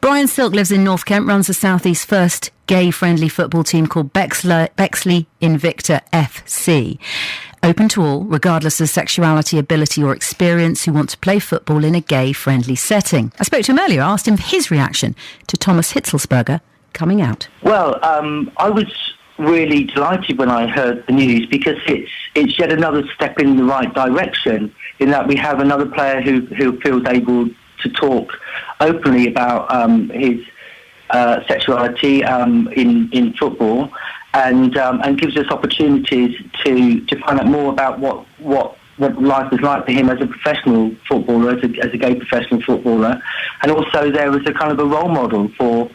Brian Silk lives in North Kent, runs the South East's first gay-friendly football team called Bexley Invicta FC. Open to all, regardless of sexuality, ability or experience, who want to play football in a gay-friendly setting. I spoke to him earlier, asked him his reaction to Thomas Hitzlsperger coming out. Well, I was really delighted when I heard the news, because it's yet another step in the right direction, in that we have another player who feels able to talk openly about his sexuality in football, and gives us opportunities to find out more about what life was like for him as a professional footballer, as a gay professional footballer, and also there was a kind of a role model for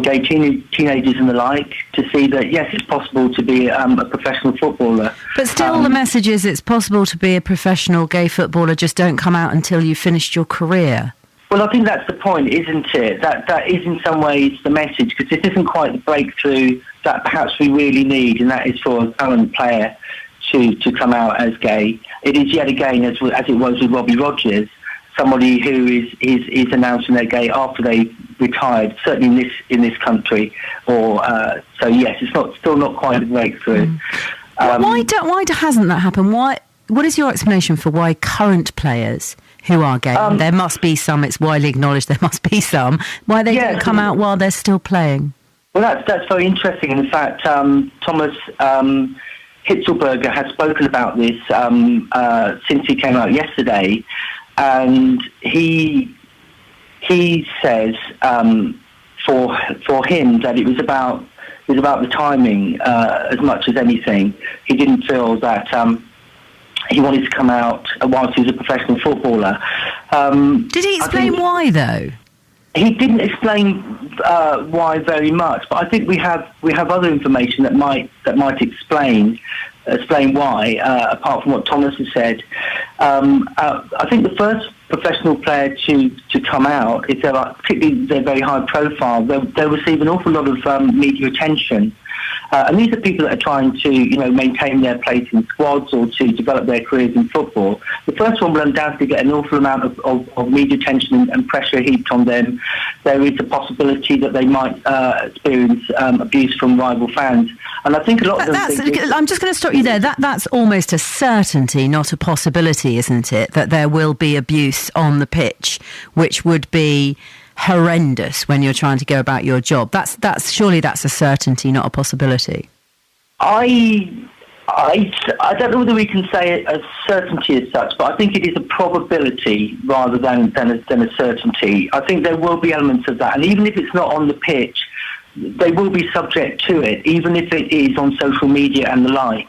gay teenagers and the like, to see that yes, it's possible to be a professional footballer. But still, the message is it's possible to be a professional gay footballer. Just don't come out until you've finished your career. Well, I think that's the point, isn't it? That is in some ways the message, because this isn't quite the breakthrough that perhaps we really need, and that is for a talent player to come out as gay. It is yet again, as it was with Robbie Rogers, somebody who is announcing they're gay after they retired, certainly in this country. So yes, it's still not quite a breakthrough. Why hasn't that happened? What is your explanation for why current players who are gay, there must be some, it's widely acknowledged there must be some, why they don't come out while they're still playing? Well, that's very interesting. In fact, Thomas Hitzlsperger has spoken about this since he came out yesterday, and he says for him that it was about the timing as much as anything. He didn't feel that he wanted to come out whilst he was a professional footballer. Did he explain why, though? He didn't explain why very much, but I think we have other information that might explain why, apart from what Thomas has said. I think the first professional player to come out, if particularly they're very high profile, they'll receive an awful lot of media attention. And these are people that are trying to, maintain their place in squads or to develop their careers in football. The first one will undoubtedly get an awful amount of media attention and pressure heaped on them. There is a possibility that they might experience abuse from rival fans. And I think a lot of them I'm just going to stop you there. That's almost a certainty, not a possibility, isn't it? That there will be abuse on the pitch, which would be horrendous when you're trying to go about your job. Surely that's a certainty, not a possibility. I don't know whether we can say a certainty as such, but I think it is a probability rather than a certainty. I think there will be elements of that, and even if it's not on the pitch, they will be subject to it, even if it is on social media and the like.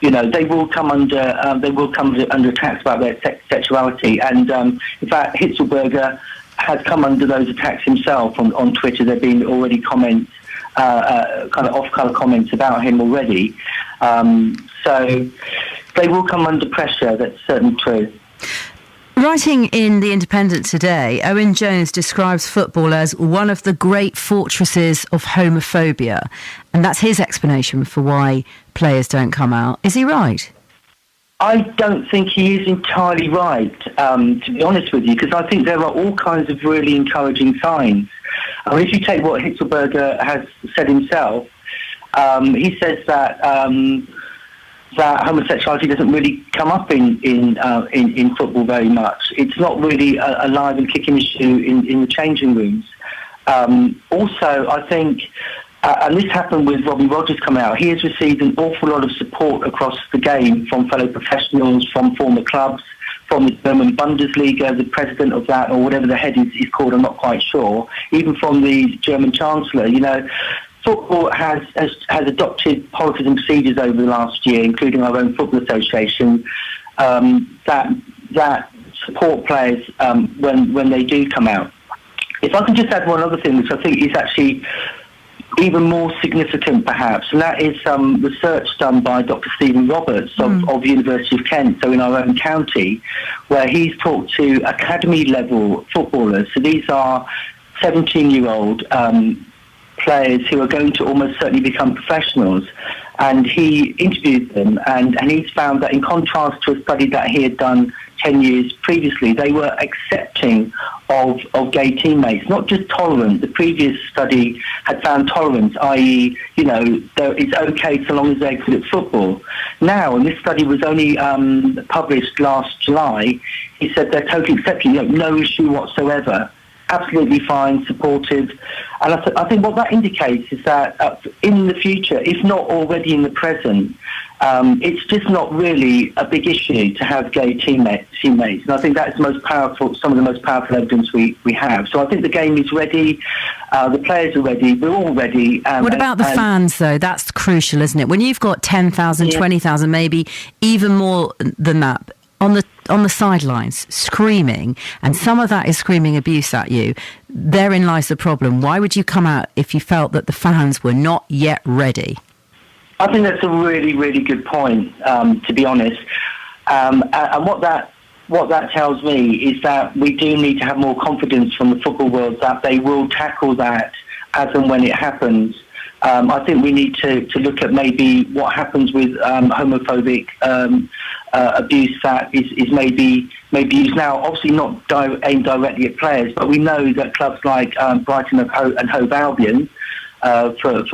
They will come under attacks about their sexuality, and in fact, Hitzlsperger has come under those attacks himself on Twitter. There have been already comments, kind of off-colour comments about him already. So they will come under pressure, that's certainly true. Writing in The Independent today, Owen Jones describes football as one of the great fortresses of homophobia. And that's his explanation for why players don't come out. Is he right? I don't think he is entirely right, to be honest with you, because I think there are all kinds of really encouraging signs. If you take what Hitzlsperger has said himself, he says that homosexuality doesn't really come up in football very much. It's not really a live and kicking issue in the changing rooms. Also, I think, and this happened with Robbie Rogers coming out, he has received an awful lot of support across the game from fellow professionals, from former clubs, from the German Bundesliga, the president of that, or whatever the head is called, I'm not quite sure, even from the German Chancellor. Football has adopted policies and procedures over the last year, including our own football association, that support players when they do come out. If I can just add one other thing, which I think is actually even more significant perhaps, and that is some research done by Dr. Stephen Roberts of the University of Kent, so in our own county, where he's talked to academy-level footballers. So these are 17-year-old players who are going to almost certainly become professionals. And he interviewed them, and he's found that in contrast to a study that he had done 10 years previously, they were accepting of gay teammates, not just tolerant. The previous study had found tolerance, i.e., it's okay so long as they're good at football. Now, and this study was only published last July, he said they're totally accepting, no issue whatsoever. Absolutely fine, supportive. And I think what that indicates is that in the future, if not already in the present, it's just not really a big issue to have gay teammates. And I think that's some of the most powerful evidence we have. So I think the game is ready. The players are ready. We're all ready. What about the fans, though? That's crucial, isn't it? When you've got 10,000, 20,000, maybe even more than that, on the sidelines, screaming, and some of that is screaming abuse at you, therein lies the problem. Why would you come out if you felt that the fans were not yet ready? I think that's a really, really good point, to be honest. And what that tells me is that we do need to have more confidence from the football world that they will tackle that as and when it happens. I think we need to look at maybe what happens with homophobic abuse that is maybe used now. Obviously not aimed directly at players, but we know that clubs like Brighton and Hove Albion, because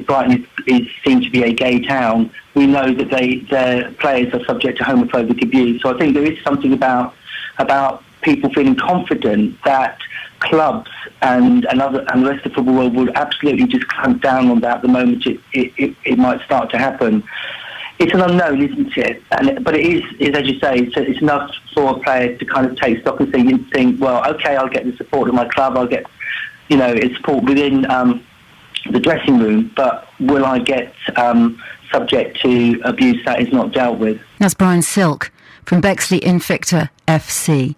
Brighton is seen to be a gay town, we know that their players are subject to homophobic abuse. So I think there is something about people feeling confident that clubs and the rest of the football world will absolutely just clamp down on that the moment it might start to happen. It's an unknown, isn't it? But it is, as you say, it's enough for a player to kind of take stock and think, well, okay, I'll get the support of my club, I'll get its support within the dressing room, but will I get subject to abuse that is not dealt with? That's Brian Silk from Bexley Invicta FC.